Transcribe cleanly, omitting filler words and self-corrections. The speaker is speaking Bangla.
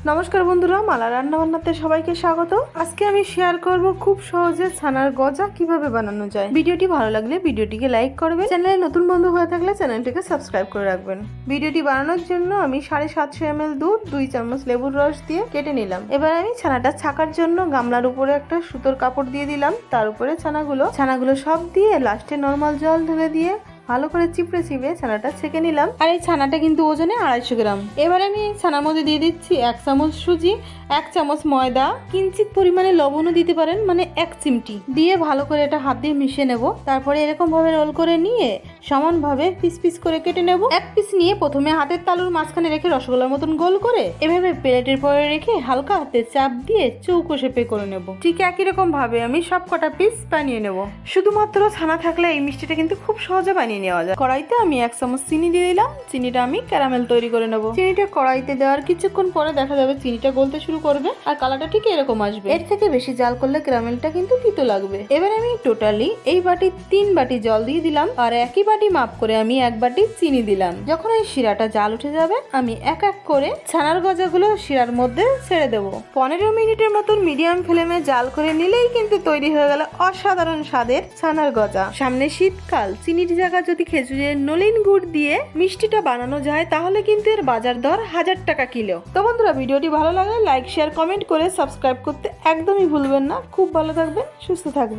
নমস্কার বন্ধুরা, মালা রান্নাবান্নাতে সবাইকে স্বাগত। আজকে আমি শেয়ার করব খুব সহজে ছানার গজা কিভাবে বানানো যায়। ভিডিওটি ভালো লাগলে ভিডিওটিকে লাইক করবেন, চ্যানেলে নতুন বন্ধু হয়ে থাকলে চ্যানেলটিকে সাবস্ক্রাইব করে রাখবেন। ভিডিওটি বানানোর জন্য আমি 750 ml দুধ 2 চামচ লেবুর রস দিয়ে কেটে নিলাম। এবার আমি ছানাটা ছাকার জন্য গামলার উপরে একটা সুতোর কাপড় দিয়ে দিলাম, তার উপরে ছানাগুলো সব দিয়ে লাস্টে নরমাল জল ঢেলে দিয়ে ভালো করে চিপড়ে ছানাটা ছেঁকে নিলাম। আর এই ছানাটা কিন্তু ওজনে 250 গ্রাম। এবার আমি এই ছানার মধ্যে দিয়ে দিচ্ছি 1 চামচ সুজি, 1 চামচ ময়দা, কিঞ্চিত পরিমাণে লবণও দিতে পারেন, মানে 1 চিমটি দিয়ে ভালো করে এটা হাত দিয়ে মিশিয়ে নেব। তারপরে এরকম ভাবে রোল করে নিয়ে সমানভাবে পিস পিস করে কেটে নেব। এক পিস নিয়ে প্রথমে হাতের তালুর মাঝখানে রেখে রসগোল্লার মতন গোল করে এভাবে প্লেটের পরে রেখে হালকা হাতে চাপ দিয়ে চৌকো শেপে করে নেব। ঠিক একই রকম ভাবে আমি সব কটা পিস বানিয়ে নেব। শুধুমাত্র ছানা থাকলে এই মিষ্টিটা কিন্তু খুব সহজে বানিয়ে নেওয়া যায়। কড়াইতে আমি 1 চামচ চিনি দিয়ে দিলাম। চিনিটা আমি ক্যারামেল তৈরি করে নেব। চিনিটা কড়াইতে দেওয়ার কিছুক্ষণ পরে দেখা যাবে চিনিটা গলতে শুরু করবে আর কালারটা ঠিক এরকম আসবে। এর থেকে বেশি জাল করলে ক্যারামেলটা কিন্তু তিতো লাগবে। এবার আমি টোটালি এই বাটি 3 বাটি জল দিয়ে দিলাম আর একই বাটি মাপ করে আমি 1 বাটি চিনি দিলাম। যখন এই শিরাটা জাল উঠে যাবে আমি এক এক করে ছানার গজাগুলো শিরার মধ্যে ছেড়ে দেব। 15 মিনিটের মতন মিডিয়াম ফ্লেমে জাল করে নিলেই কিন্তু তৈরি হয়ে গেল অসাধারণ স্বাদের ছানার গজা। সামনে শীতকাল, চিনির জায়গা যদি খেজুরের নলিন গুড় দিয়ে মিষ্টিটা বানানো যায় তাহলে কিন্তু এর বাজার দর 1000 টাকা কিলো। তো বন্ধুরা, ভিডিওটি ভালো লাগলে লাইক, শেয়ার, কমেন্ট করে সাবস্ক্রাইব করতে একদমই ভুলবেন না। খুব ভালো থাকবেন, সুস্থ থাকবেন।